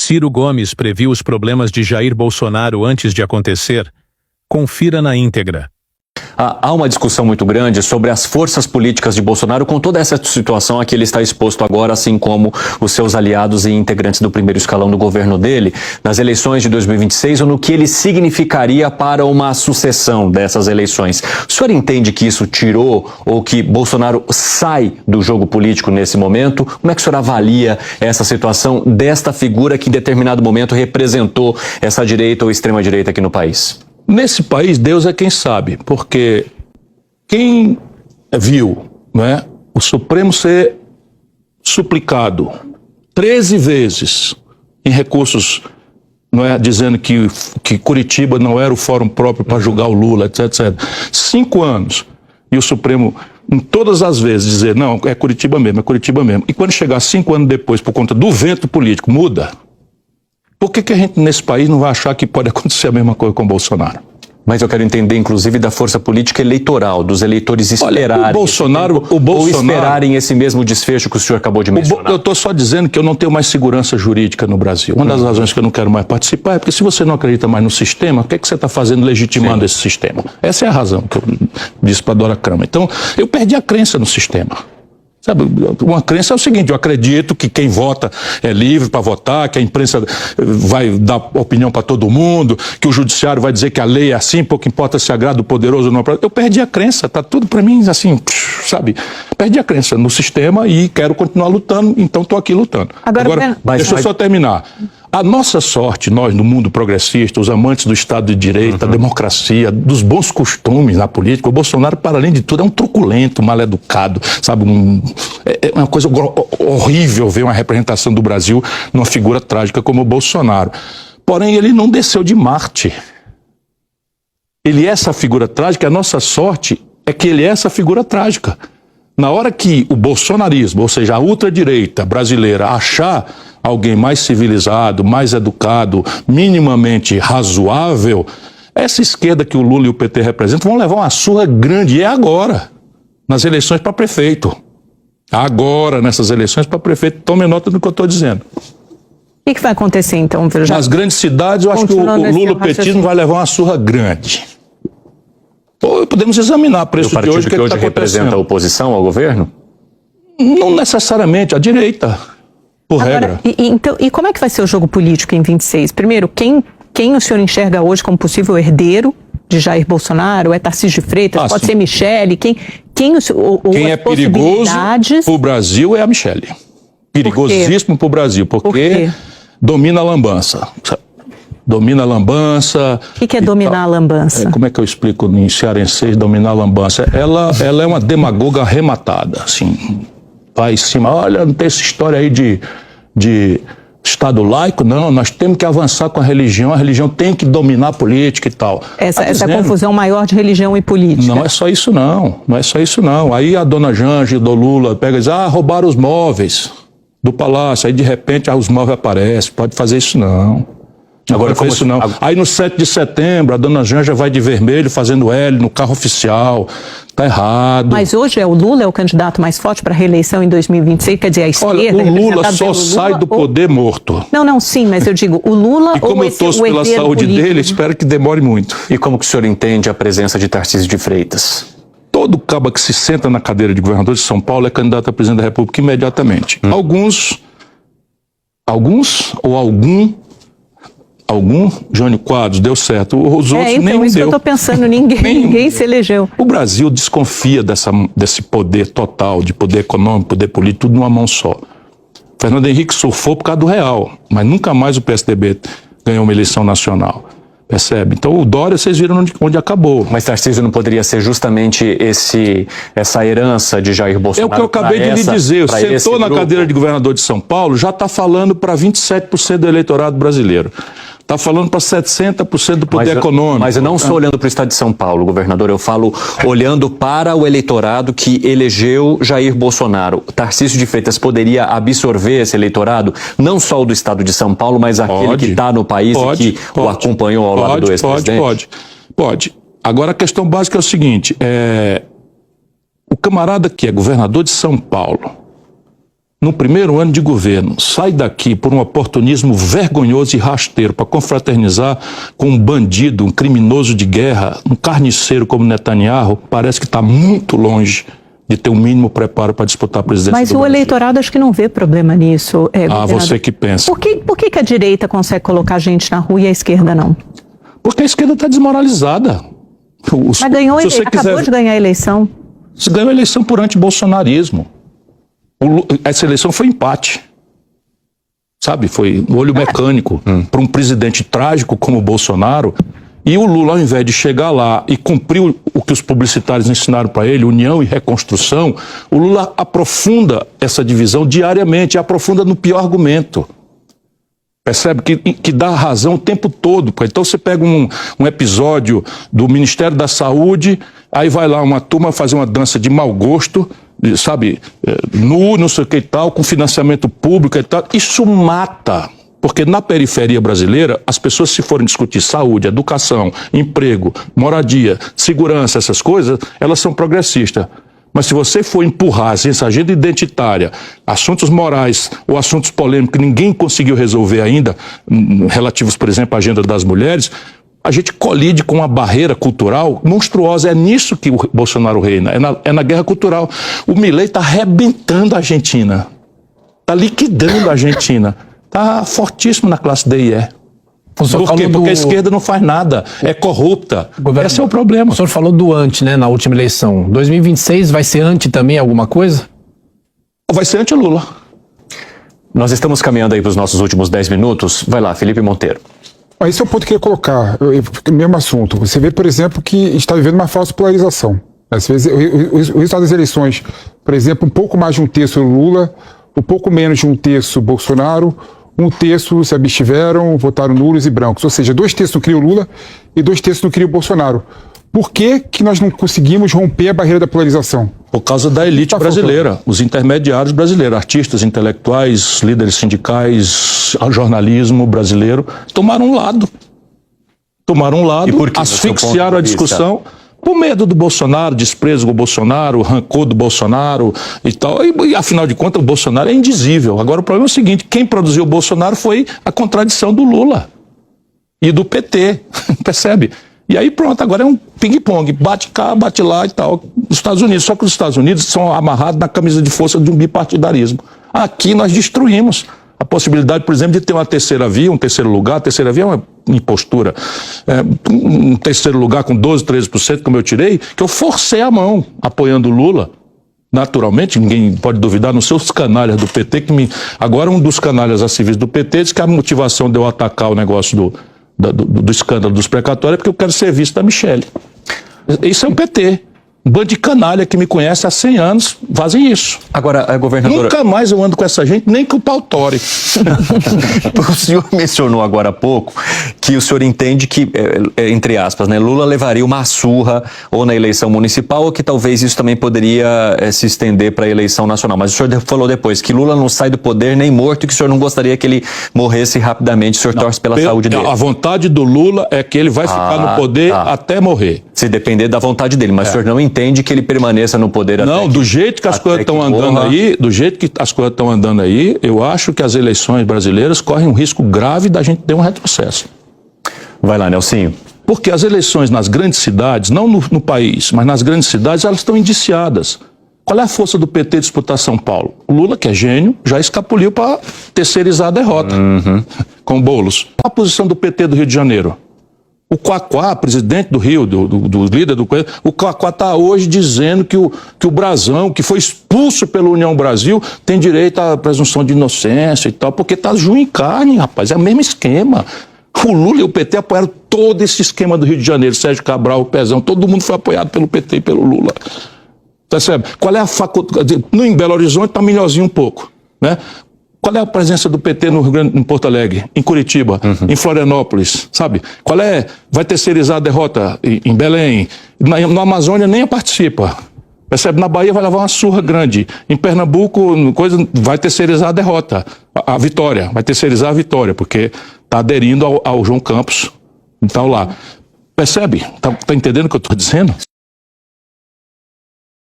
Ciro Gomes previu os problemas de Jair Bolsonaro antes de acontecer? Confira na íntegra. Há uma discussão muito grande sobre as forças políticas de Bolsonaro com toda essa situação a que ele está exposto agora, assim como os seus aliados e integrantes do primeiro escalão do governo dele, nas eleições de 2026, ou no que ele significaria para uma sucessão dessas eleições. O senhor entende que isso tirou ou que Bolsonaro sai do jogo político nesse momento? Como é que o senhor avalia essa situação desta figura que em determinado momento representou essa direita ou extrema-direita aqui no país? Nesse país, Deus é quem sabe, porque quem viu, né, o Supremo ser suplicado 13 vezes em recursos, não é, dizendo que Curitiba não era o fórum próprio para julgar o Lula, etc. 5 anos, e o Supremo, em todas as vezes, dizer, não, é Curitiba mesmo, é Curitiba mesmo. E quando chegar 5 anos depois, por conta do vento político, muda. Por que a gente nesse país não vai achar que pode acontecer a mesma coisa com o Bolsonaro? Mas eu quero entender, inclusive, da força política eleitoral, dos eleitores esperarem. Olha, o Bolsonaro ou esperarem esse mesmo desfecho que o senhor acabou de mencionar. Eu estou só dizendo que eu não tenho mais segurança jurídica no Brasil. Uma das razões que eu não quero mais participar é porque se você não acredita mais no sistema, o que é que você está fazendo legitimando esse sistema? Essa é a razão que eu disse para a Dora Kramer. Então, eu perdi a crença no sistema. Sabe, uma crença é o seguinte, eu acredito que quem vota é livre para votar, que a imprensa vai dar opinião para todo mundo, que o judiciário vai dizer que a lei é assim, pouco importa se agrada o poderoso ou não. Eu perdi a crença, tá tudo para mim assim, sabe? Perdi a crença no sistema e quero continuar lutando, então estou aqui lutando. Agora deixa eu só terminar. A nossa sorte, nós no mundo progressista, os amantes do Estado de Direito, da democracia, dos bons costumes na política, o Bolsonaro, para além de tudo, é um truculento, mal-educado, sabe? É uma coisa horrível ver uma representação do Brasil numa figura trágica como o Bolsonaro. Porém, ele não desceu de Marte. Ele é essa figura trágica, a nossa sorte é que ele é essa figura trágica. Na hora que o bolsonarismo, ou seja, a ultradireita brasileira, achar alguém mais civilizado, mais educado, minimamente razoável, essa esquerda que o Lula e o PT representam vão levar uma surra grande, e é agora, nas eleições para prefeito. Agora, nessas eleições para prefeito, tome nota do que eu estou dizendo. O que vai acontecer então, Virgínia? Nas grandes cidades, eu acho que o Lula e o petismo vai levar uma surra grande. Ou podemos examinar a preço de hoje, o que hoje representa a oposição ao governo? Não necessariamente, a direita, por regra. Então, e como é que vai ser o jogo político em 26? Primeiro, quem o senhor enxerga hoje como possível herdeiro de Jair Bolsonaro? É Tarcísio de Freitas? Pode ser Michele? Quem é perigoso para o Brasil é a Michele. Perigosíssimo para o Brasil, porque domina a lambança. Domina a lambança. O que é dominar a lambança? Como é que eu explico em cearense dominar a lambança? Ela é uma demagoga arrematada, assim. Vai em cima, olha, não tem essa história aí de Estado laico, não, nós temos que avançar com a religião tem que dominar a política e tal. Essa confusão maior de religião e política. Não é só isso não, não é só isso não. Aí a dona Janja do Lula pega e diz, roubaram os móveis do palácio, aí de repente os móveis aparecem, pode fazer isso não. Agora como isso não. Aí no 7 de setembro, a dona Janja vai de vermelho fazendo L no carro oficial. Tá errado. Mas hoje o Lula é o candidato mais forte para a reeleição em 2026, quer dizer, a esquerda... Olha, o Lula só sai do poder morto. Não, sim, mas eu digo, o Lula e como eu torço pela saúde dele, espero que demore muito. E como que o senhor entende a presença de Tarcísio de Freitas? Todo cabo que se senta na cadeira de governador de São Paulo é candidato a presidente da República imediatamente. Alguns ou algum Jânio Quadros deu certo, os outros então, nem isso deu. Que eu estou pensando, ninguém se elegeu. O Brasil desconfia desse poder total, de poder econômico, poder político, tudo numa mão só. Fernando Henrique surfou por causa do real, mas nunca mais o PSDB ganhou uma eleição nacional. Percebe? Então o Dória, vocês viram onde acabou. Mas Tarcísio não poderia ser justamente essa herança de Jair Bolsonaro? É o que eu acabei de lhe dizer. Sentou na cadeira de governador de São Paulo, já está falando para 27% do eleitorado brasileiro. Está falando para 60% do poder econômico. Mas eu não sou olhando para o estado de São Paulo, governador. Eu falo olhando para o eleitorado que elegeu Jair Bolsonaro. Tarcísio de Freitas poderia absorver esse eleitorado, não só o do estado de São Paulo, mas aquele que está no país e que o acompanhou ao lado do ex-presidente? Pode. Agora a questão básica é o seguinte, o camarada que é governador de São Paulo no primeiro ano de governo, sai daqui por um oportunismo vergonhoso e rasteiro para confraternizar com um bandido, um criminoso de guerra, um carniceiro como Netanyahu, parece que está muito longe de ter o mínimo preparo para disputar a presidência Mas do o Brasil. eleitorado acho que não vê problema nisso. Você que pensa. Por que a direita consegue colocar gente na rua e a esquerda não? Porque a esquerda está desmoralizada. Mas acabou de ganhar a eleição. Se ganhou a eleição por antibolsonarismo. Essa eleição foi empate. Sabe? Foi um olho mecânico para um presidente trágico como o Bolsonaro. E o Lula, ao invés de chegar lá e cumprir o que os publicitários ensinaram para ele, união e reconstrução, o Lula aprofunda essa divisão diariamente, e aprofunda no pior argumento. Percebe? Que dá razão o tempo todo. Então você pega um episódio do Ministério da Saúde, aí vai lá uma turma fazer uma dança de mau gosto, sabe, nu, não sei o que e tal, com financiamento público e tal. Isso mata. Porque na periferia brasileira, as pessoas, se forem discutir saúde, educação, emprego, moradia, segurança, essas coisas, elas são progressistas. Mas se você for empurrar essa agenda identitária, assuntos morais ou assuntos polêmicos que ninguém conseguiu resolver ainda, relativos, por exemplo, à agenda das mulheres, a gente colide com uma barreira cultural monstruosa. É nisso que o Bolsonaro reina, é na guerra cultural. O Milei está arrebentando a Argentina, está liquidando a Argentina. Está fortíssimo na classe D e E. Por quê? Porque a esquerda não faz nada, é corrupta. Esse é o problema. O senhor falou do anti, né, na última eleição. 2026 vai ser anti também alguma coisa? Vai ser anti-Lula. Nós estamos caminhando aí para os nossos últimos 10 minutos. Vai lá, Felipe Monteiro. Esse é o ponto que eu ia colocar, mesmo assunto. Você vê, por exemplo, que está vivendo uma falsa polarização. Às vezes, o resultado das eleições, por exemplo, um pouco mais de um terço Lula, um pouco menos de um terço Bolsonaro, um terço se abstiveram, votaram nulos e brancos. Ou seja, 2 terços não criam Lula e 2 terços não criam Bolsonaro. Por que nós não conseguimos romper a barreira da polarização? Por causa da elite brasileira, os intermediários brasileiros, artistas, intelectuais, líderes sindicais, jornalismo brasileiro, tomaram um lado. Tomaram um lado, asfixiaram a discussão. Por medo do Bolsonaro, desprezo do Bolsonaro, rancor do Bolsonaro e tal. E afinal de contas, o Bolsonaro é indizível. Agora o problema é o seguinte: quem produziu o Bolsonaro foi a contradição do Lula e do PT. Percebe? E aí pronto, agora é um ping-pong. Bate cá, bate lá e tal. Os Estados Unidos, só que os Estados Unidos são amarrados na camisa de força de um bipartidarismo. Aqui nós destruímos a possibilidade, por exemplo, de ter uma terceira via, um terceiro lugar. A terceira via é uma impostura. Um terceiro lugar com 12%, 13%, como eu tirei, que eu forcei a mão, apoiando o Lula. Naturalmente, ninguém pode duvidar, nos seus canalhas do PT, agora um dos canalhas a civis do PT diz que a motivação de eu atacar o negócio do escândalo dos precatórios é porque eu quero ser visto da Michele. Isso é um PT. Um bando de canalha que me conhece há 100 anos fazem isso. Agora, a governadora... Nunca mais eu ando com essa gente, nem com o Pautori. O senhor mencionou agora há pouco que o senhor entende que, entre aspas, né, Lula levaria uma surra ou na eleição municipal, ou que talvez isso também poderia se estender para a eleição nacional. Mas o senhor falou depois que Lula não sai do poder nem morto e que o senhor não gostaria que ele morresse rapidamente. O senhor torce pela saúde dele. A vontade do Lula é que ele vai ficar no poder até morrer. Se depender da vontade dele, mas o senhor não entende que ele permaneça no poder até do jeito que as coisas estão andando aí, do jeito que as coisas estão andando aí, eu acho que as eleições brasileiras correm um risco grave da gente ter um retrocesso. Vai lá, Nelsinho. Porque as eleições nas grandes cidades, não no país, mas nas grandes cidades, elas estão indiciadas. Qual é a força do PT disputar São Paulo? O Lula, que é gênio, já escapuliu para terceirizar a derrota com Boulos. Qual a posição do PT do Rio de Janeiro? O Quaquá, presidente do Rio, do líder do Coelho, o Quaquá está hoje dizendo que o Brazão, que foi expulso pela União Brasil, tem direito à presunção de inocência e tal, porque está ju em carne, rapaz, é o mesmo esquema. O Lula e o PT apoiaram todo esse esquema do Rio de Janeiro, Sérgio Cabral, o Pezão, todo mundo foi apoiado pelo PT e pelo Lula. Percebe? Qual é a faculdade? Em Belo Horizonte está melhorzinho um pouco, né? Qual é a presença do PT em Porto Alegre, em Curitiba, em Florianópolis, sabe? Qual é? Vai terceirizar a derrota em Belém. Na Amazônia nem participa. Percebe? Na Bahia vai levar uma surra grande. Em Pernambuco, vai terceirizar a derrota. A vitória. Vai terceirizar a vitória, porque está aderindo ao João Campos. Então lá. Percebe? Tá entendendo o que eu estou dizendo?